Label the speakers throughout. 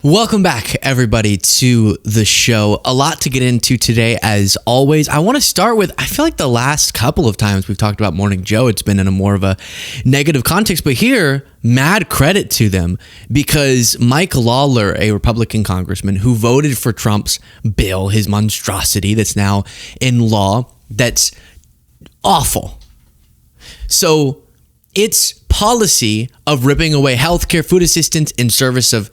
Speaker 1: Welcome back, everybody, to the show. A lot to get into today, as always. I want to start with, I feel like the last couple of times we've talked about Morning Joe, it's been in a more of a negative context, but here, mad credit to them, because Mike Lawler, a Republican congressman who voted for Trump's bill, his monstrosity that's now in law, that's awful. So its policy of ripping away healthcare, food assistance in service of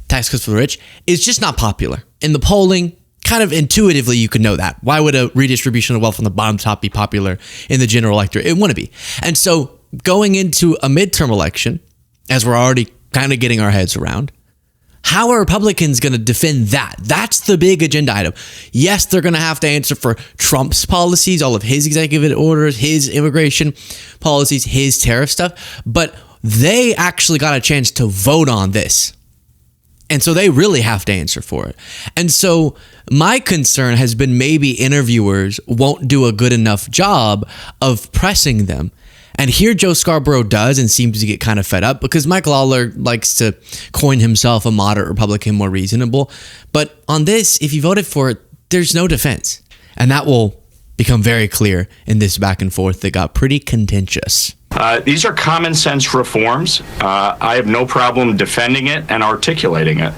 Speaker 1: tax cuts for the rich is just not popular. In the polling, kind of intuitively, you could know that. Why would a redistribution of wealth from the bottom top be popular in the general electorate? It wouldn't be. And so going into a midterm election, as we're already kind of getting our heads around, how are Republicans going to defend that? That's the big agenda item. Yes, they're going to have to answer for Trump's policies, all of his executive orders, his immigration policies, his tariff stuff, but they actually got a chance to vote on this. And so they really have to answer for it. And so my concern has been maybe interviewers won't do a good enough job of pressing them. And here Joe Scarborough does and seems to get kind of fed up because Mike Lawler likes to coin himself a moderate Republican, more reasonable. But on this, if you voted for it, there's no defense. And that will become very clear in this back and forth that got pretty contentious.
Speaker 2: These are common sense reforms. I have no problem defending it and articulating it.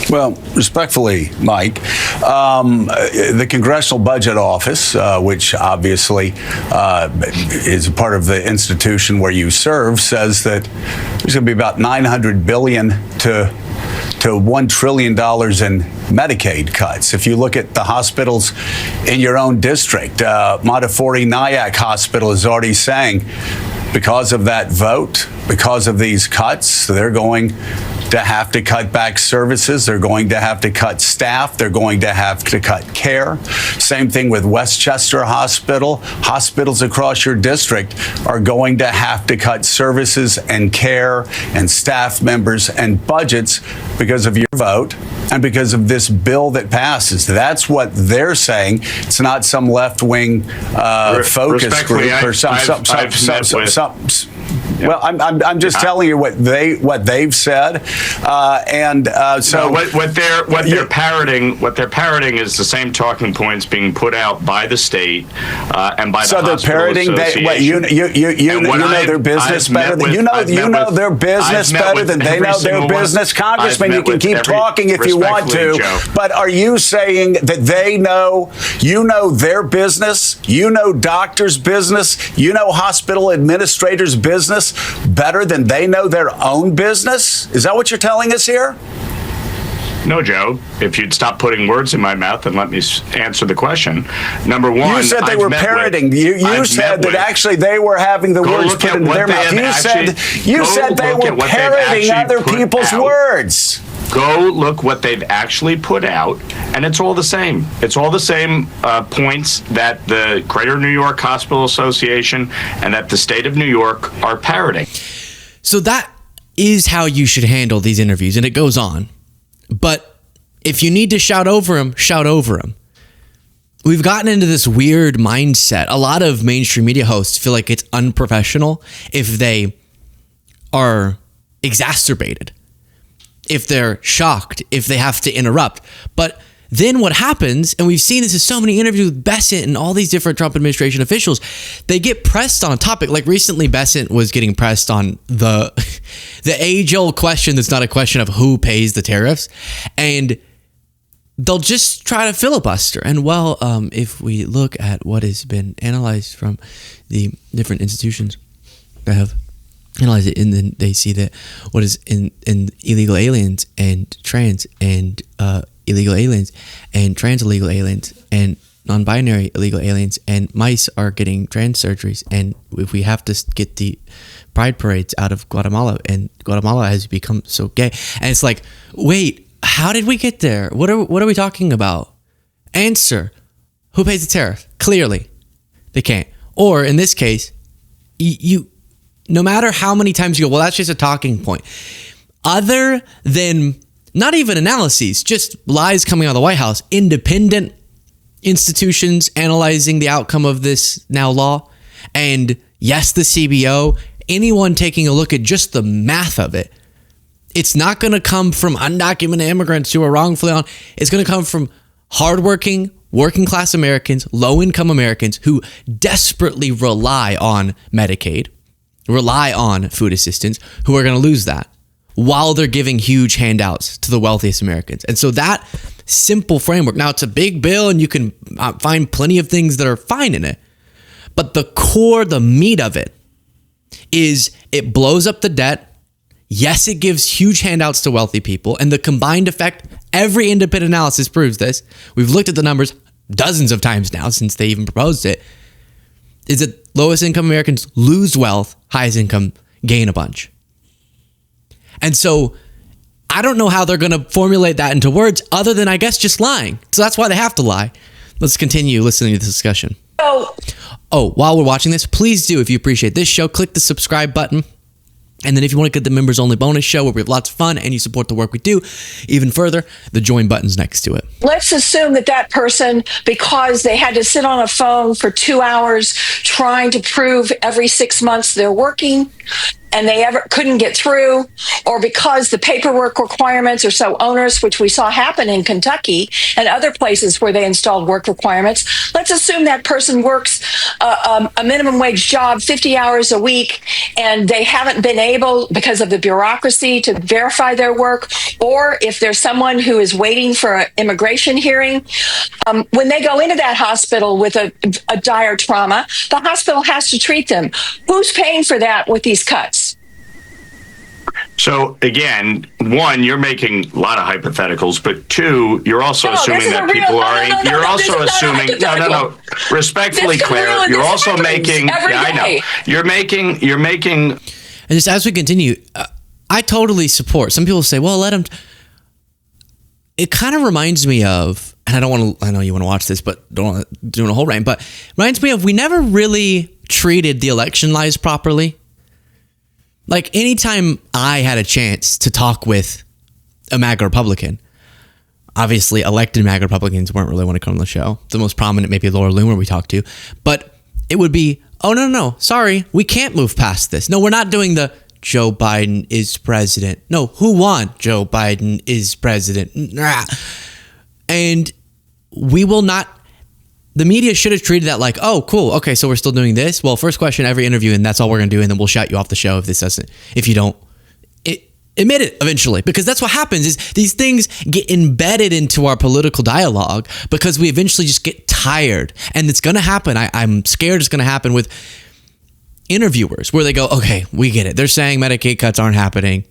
Speaker 3: Well, respectfully, Mike, the Congressional Budget Office, which obviously is part of the institution where you serve, says that there's going to be about $900 billion to $1 trillion in Medicaid cuts. If you look at the hospitals in your own district, Montefiore Nyack Hospital is already saying because of that vote, because of these cuts, they're going to have to cut back services. They're going to have to cut staff. They're going to have to cut care. Same thing with Westchester Hospital. Hospitals across your district are going to have to cut services and care and staff members and budgets because of your vote and because of this bill that passes. That's what they're saying. It's not some left-wing focus group or Well, I'm just telling you what they've said, so
Speaker 2: what they're parroting is the same talking points being put out by the state and by the
Speaker 3: so they're parroting. You know their business better than you know their business better than they know their business. Congressman, you can keep talking if you want to, Joe. But are you saying that they know their business? You know doctors' business. You know hospital administrators' business better than they know their own business? Is that what you're telling us here?
Speaker 2: No, Joe. If you'd stop putting words in my mouth and let me answer the question. Number one,
Speaker 3: you said they were parroting. You said that actually they were having the words put into their mouth. You said they were parroting other people's words.
Speaker 2: Go look what they've actually put out, and it's all the same. It's all the same points that the Greater New York Hospital Association and that the state of New York are parroting.
Speaker 1: So that is how you should handle these interviews, and it goes on. But if you need to shout over them, shout over them. We've gotten into this weird mindset. A lot of mainstream media hosts feel like it's unprofessional if they are exacerbated, if they're shocked, if they have to interrupt. But then what happens, and we've seen this in so many interviews with Bessent and all these different Trump administration officials, they get pressed on a topic. Like recently, Bessent was getting pressed on the age-old question that's not a question of who pays the tariffs. And they'll just try to filibuster. And well, if we look at what has been analyzed from the different institutions that have analyze it, and then they see that what is in illegal aliens and trans and illegal aliens and trans illegal aliens and non-binary illegal aliens and mice are getting trans surgeries, and if we have to get the pride parades out of Guatemala, and Guatemala has become so gay, and it's like, wait, how did we get there? What are we talking about? Answer: who pays the tariff? Clearly, they can't. Or in this case, you. No matter how many times you go, well, that's just a talking point. Other than not even analyses, just lies coming out of the White House, independent institutions analyzing the outcome of this now law, and yes, the CBO, anyone taking a look at just the math of it, It's not going to come from undocumented immigrants who are wrongfully on. It's going to come from hardworking, working class Americans, low income Americans who desperately rely on Medicaid, rely on food assistance, who are going to lose that while they're giving huge handouts to the wealthiest Americans. And so that simple framework, now it's a big bill and you can find plenty of things that are fine in it, but the core, the meat of it is it blows up the debt. Yes, it gives huge handouts to wealthy people, and the combined effect, every independent analysis proves this. We've looked at the numbers dozens of times now since they even proposed it, is that lowest income Americans lose wealth, highest income gain a bunch. And so I don't know how they're going to formulate that into words other than, I guess, just lying. So that's why they have to lie. Let's continue listening to this discussion. Oh, while we're watching this, please do, if you appreciate this show, click the subscribe button. And then if you want to get the members only bonus show where we have lots of fun and you support the work we do even further, the join button's next to it.
Speaker 4: Let's assume that person, because they had to sit on a phone for 2 hours trying to prove every 6 months they're working, and they couldn't get through, or because the paperwork requirements are so onerous, which we saw happen in Kentucky and other places where they installed work requirements. Let's assume that person works a minimum wage job 50 hours a week, and they haven't been able, because of the bureaucracy, to verify their work, or if there's someone who is waiting for an immigration hearing, when they go into that hospital with a dire trauma, the hospital has to treat them. Who's paying for that with these cuts?
Speaker 2: So again, one, you're making a lot of hypotheticals, but two, you're also assuming that people are. You're also assuming. No. Respectfully, Claire, you're also making. Yeah, I know. You're making. And
Speaker 1: just as we continue, I totally support. Some people say, "Well, let them." It kind of reminds me of, and I don't want to. I know you want to watch this, but don't want to do a whole rant. But it reminds me of, we never really treated the election lies properly. Like, anytime I had a chance to talk with a MAGA Republican, obviously elected MAGA Republicans weren't really want to come on the show. The most prominent, maybe Laura Loomer we talked to, but it would be, oh, no, sorry, we can't move past this. No, we're not doing the Joe Biden is president. No, who won? Joe Biden is president. And we will not. The media should have treated that like, oh, cool. Okay, so we're still doing this. Well, first question every interview, and that's all we're going to do, and then we'll shout you off the show if you don't admit it eventually. Because that's what happens, is these things get embedded into our political dialogue because we eventually just get tired. And it's going to happen. I'm scared it's going to happen with interviewers where they go, okay, we get it. They're saying Medicaid cuts aren't happening.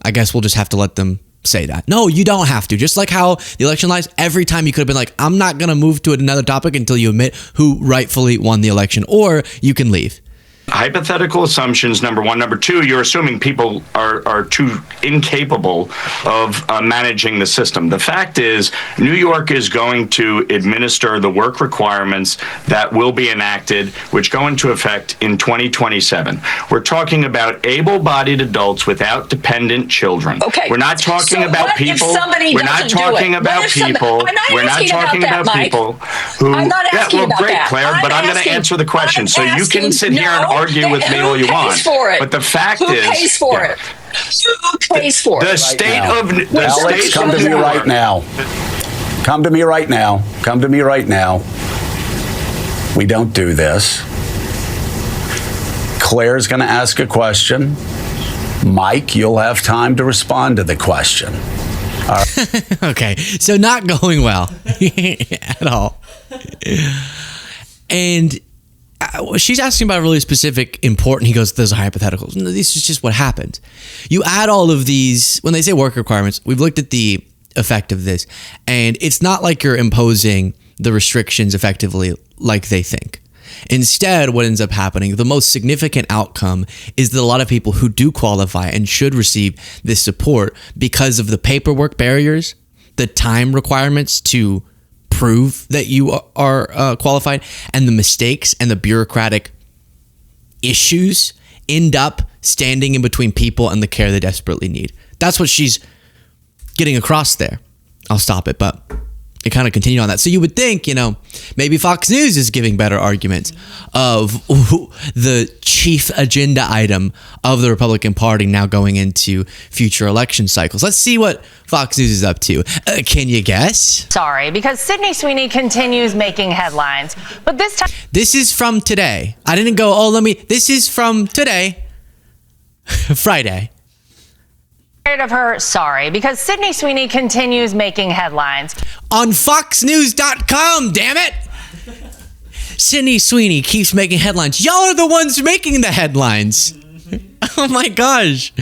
Speaker 1: I guess we'll just have to let them say that. No, you don't have to. Just like how the election lies, every time you could have been like, I'm not going to move to another topic until you admit who rightfully won the election, or you can leave.
Speaker 2: Hypothetical assumptions, number one. Number two, you're assuming people are too incapable of managing the system. The fact is, New York is going to administer the work requirements that will be enacted, which go into effect in 2027. We're talking about able-bodied adults without dependent children.
Speaker 4: Okay.
Speaker 2: We're not talking about people. We're not talking about people. We're not talking about people who.
Speaker 4: I'm not asking about
Speaker 2: great,
Speaker 4: that.
Speaker 2: Claire, but I'm going to answer the question. So you can sit here and argue with me all you want. But the fact is,
Speaker 4: who pays for it? Who pays for it?
Speaker 2: The state of the
Speaker 3: Alex,
Speaker 2: state.
Speaker 3: come to me right now. Come to me right now. Come to me right now. We don't do this. Claire's going to ask a question. Mike, you'll have time to respond to the question.
Speaker 1: Okay, so not going well at all. And she's asking about a really specific, important, he goes, those are hypotheticals. No, this is just what happens. You add all of these, when they say work requirements, we've looked at the effect of this, and it's not like you're imposing the restrictions effectively like they think. Instead, what ends up happening, the most significant outcome, is that a lot of people who do qualify and should receive this support, because of the paperwork barriers, the time requirements to prove that you are qualified, and the mistakes and the bureaucratic issues, end up standing in between people and the care they desperately need. That's what she's getting across there. I'll stop it, but it kind of continued on that. So you would think, maybe Fox News is giving better arguments of the chief agenda item of the Republican Party now going into future election cycles. Let's see what Fox News is up to. Can you guess?
Speaker 5: Sorry, because Sydney Sweeney continues making headlines, but this time...
Speaker 1: This is from today. I didn't go, this is from today, Friday.
Speaker 5: Of her, sorry, because Sydney Sweeney continues making headlines.
Speaker 1: On foxnews.com, damn it! Sydney Sweeney keeps making headlines. Y'all are the ones making the headlines. Oh my gosh.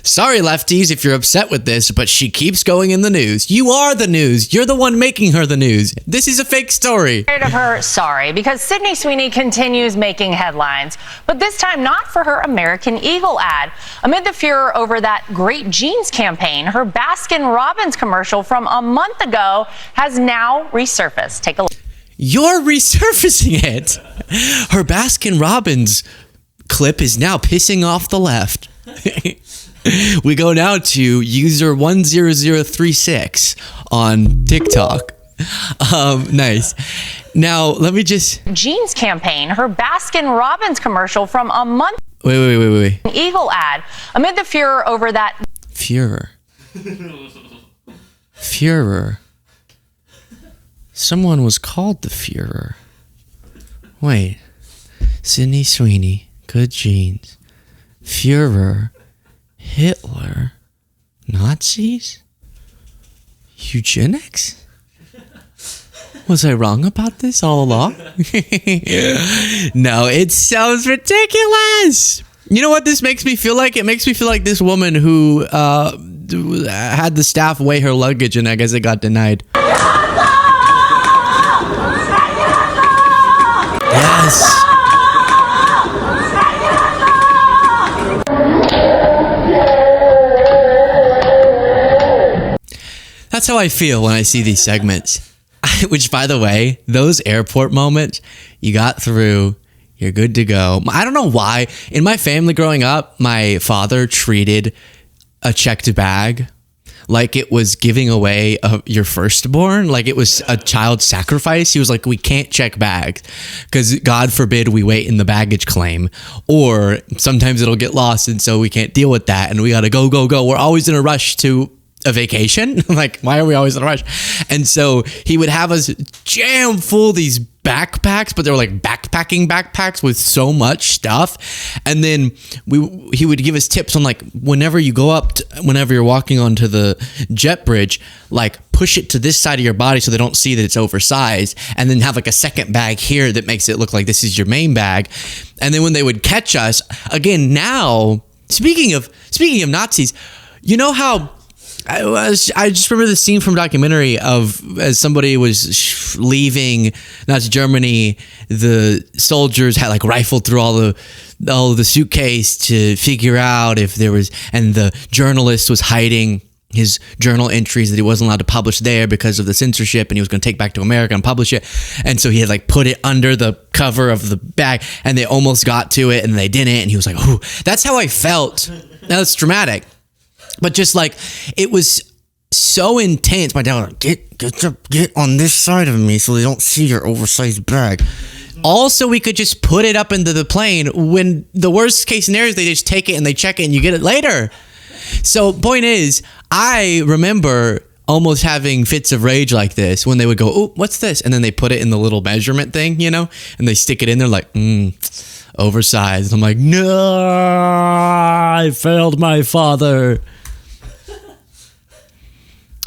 Speaker 1: Sorry, lefties, if you're upset with this, but she keeps going in the news. You are the news. You're the one making her the news. This is a fake story.
Speaker 5: Of her, sorry, because Sydney Sweeney continues making headlines, but this time not for her American Eagle ad. Amid the furor over that Great Jeans campaign, her Baskin-Robbins commercial from a month ago has now resurfaced. Take a look.
Speaker 1: You're resurfacing it. Her Baskin-Robbins clip is now pissing off the left. We go now to user 10036 on TikTok. Nice. Now, let me just...
Speaker 5: Jeans campaign, her Baskin-Robbins commercial from a month...
Speaker 1: Wait.
Speaker 5: Eagle ad. Amid the furor over that...
Speaker 1: Furor. Someone was called the Führer. Wait. Sydney Sweeney. Good jeans. Führer. Hitler. Nazis? Eugenics? Was I wrong about this all along? No, it sounds ridiculous. You know what this makes me feel like? It makes me feel like this woman who had the staff weigh her luggage and I guess it got denied. Yes. That's how I feel when I see these segments. Which, by the way, those airport moments, you got through, you're good to go. I don't know why. In my family growing up, my father treated a checked bag like it was giving away your firstborn, like it was a child sacrifice. He was like, we can't check bags because God forbid we wait in the baggage claim, or sometimes it'll get lost and so we can't deal with that and we got to go. We're always in a rush to a vacation. Like, why are we always in a rush? And so he would have us jam full these backpacks, but they were like backpacking backpacks with so much stuff. And then he would give us tips on like, whenever you go up, whenever you're walking onto the jet bridge, like push it to this side of your body so they don't see that it's oversized, and then have like a second bag here that makes it look like this is your main bag. And then when they would catch us again, now speaking of Nazis, you know how I just remember the scene from a documentary of, as somebody was leaving Nazi Germany, the soldiers had like rifled through all the suitcase to figure out if there was, and the journalist was hiding his journal entries that he wasn't allowed to publish there because of the censorship, and he was going to take back to America and publish it. And so he had like put it under the cover of the bag, and they almost got to it and they didn't. And he was like, "Ooh, that's how I felt." Now it's dramatic. But just like, it was so intense. My dad was like, get on this side of me so they don't see your oversized bag. Also, we could just put it up into the plane. When the worst case scenario is they just take it and they check it and you get it later. So point is, I remember almost having fits of rage like this when they would go, "Oh, what's this?" And then they put it in the little measurement thing, and they stick it in there like, oversized. I'm like, no, I failed my father.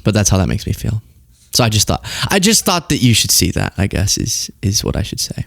Speaker 1: But that's how that makes me feel. So I just thought that you should see that, I guess, is what I should say.